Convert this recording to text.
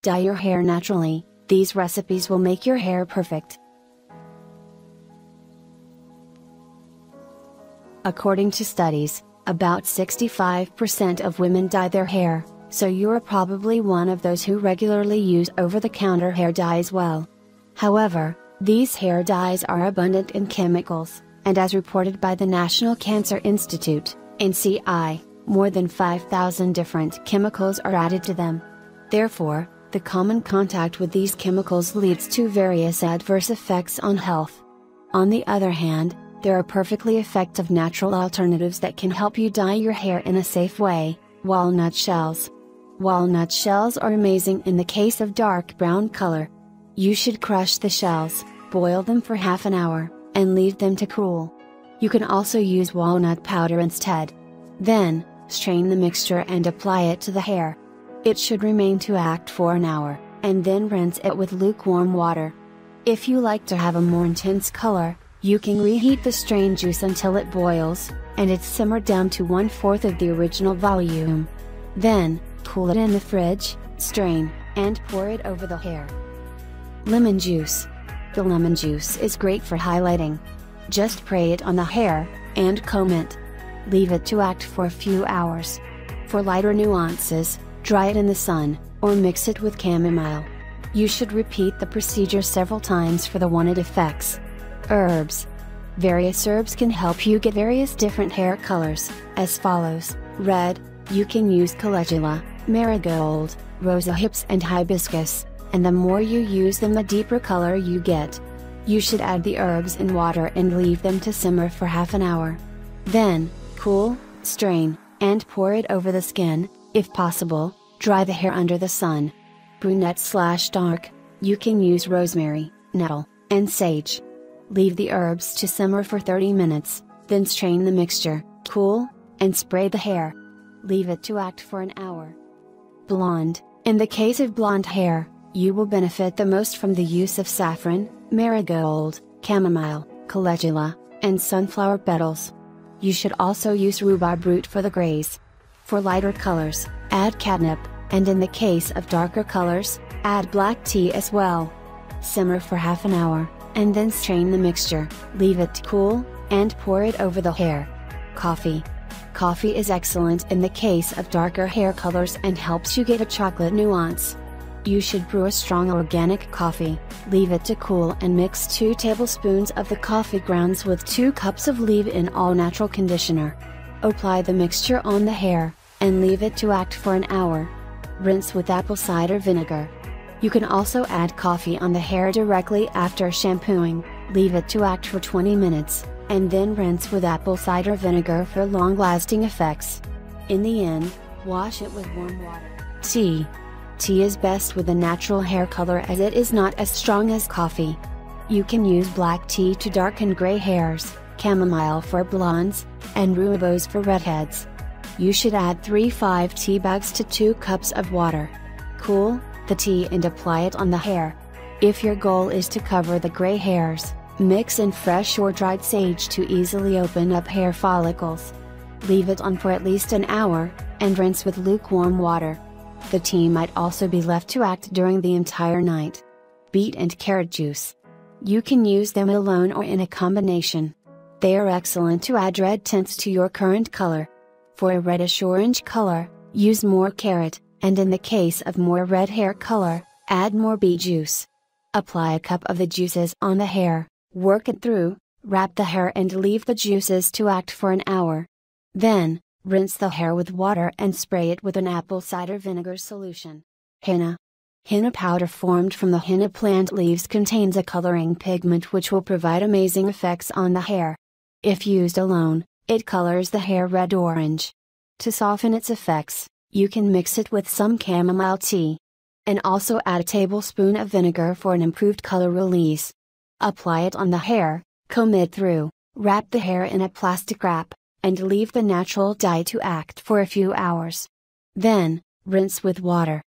Dye your hair naturally, these recipes will make your hair perfect. According to studies, about 65% of women dye their hair, so you are probably one of those who regularly use over-the-counter hair dye as well. However, these hair dyes are abundant in chemicals, and as reported by the National Cancer Institute, NCI, more than 5,000 different chemicals are added to them. Therefore, the common contact with these chemicals leads to various adverse effects on health. On the other hand, there are perfectly effective natural alternatives that can help you dye your hair in a safe way: walnut shells. Walnut shells are amazing in the case of dark brown color. You should crush the shells, boil them for half an hour, and leave them to cool. You can also use walnut powder instead. Then, strain the mixture and apply it to the hair. It should remain to act for an hour, and then rinse it with lukewarm water. If you like to have a more intense color, you can reheat the strained juice until it boils, and it's simmered down to 1/4 of the original volume. Then, cool it in the fridge, strain, and pour it over the hair. Lemon juice. The lemon juice is great for highlighting. Just spray it on the hair, and comb it. Leave it to act for a few hours. For lighter nuances, dry it in the sun, or mix it with chamomile. You should repeat the procedure several times for the wanted effects. Herbs. Various herbs can help you get various different hair colors, as follows: red, you can use calendula, marigold, rosa hips and hibiscus, and the more you use them the deeper color you get. You should add the herbs in water and leave them to simmer for half an hour. Then, cool, strain, and pour it over the skin. If possible, dry the hair under the sun. Brunette/dark, you can use rosemary, nettle, and sage. Leave the herbs to simmer for 30 minutes, then strain the mixture, cool, and spray the hair. Leave it to act for an hour. Blonde. In the case of blonde hair, you will benefit the most from the use of saffron, marigold, chamomile, calendula, and sunflower petals. You should also use rhubarb root for the grays. For lighter colors, add catnip, and in the case of darker colors, add black tea as well. Simmer for half an hour, and then strain the mixture, leave it to cool, and pour it over the hair. Coffee. Coffee is excellent in the case of darker hair colors and helps you get a chocolate nuance. You should brew a strong organic coffee, leave it to cool and mix 2 tablespoons of the coffee grounds with 2 cups of leave-in all-natural conditioner. Apply the mixture on the hair, and leave it to act for an hour. Rinse with apple cider vinegar. You can also add coffee on the hair directly after shampooing, leave it to act for 20 minutes, and then rinse with apple cider vinegar for long-lasting effects. In the end, wash it with warm water. Tea. Tea is best with a natural hair color as it is not as strong as coffee. You can use black tea to darken gray hairs, chamomile for blondes, and rooibos for redheads. You should add 3 tea bags to 2 cups of water. Cool the tea and apply it on the hair. If your goal is to cover the gray hairs, mix in fresh or dried sage to easily open up hair follicles. Leave it on for at least an hour, and rinse with lukewarm water. The tea might also be left to act during the entire night. Beet and carrot juice. You can use them alone or in a combination. They are excellent to add red tints to your current color. For a reddish-orange color, use more carrot, and in the case of more red hair color, add more beet juice. Apply a cup of the juices on the hair, work it through, wrap the hair and leave the juices to act for an hour. Then, rinse the hair with water and spray it with an apple cider vinegar solution. Henna. Henna powder formed from the henna plant leaves contains a coloring pigment which will provide amazing effects on the hair. If used alone, it colors the hair red-orange. To soften its effects, you can mix it with some chamomile tea. And also add a tablespoon of vinegar for an improved color release. Apply it on the hair, comb it through, wrap the hair in a plastic wrap, and leave the natural dye to act for a few hours. Then, rinse with water,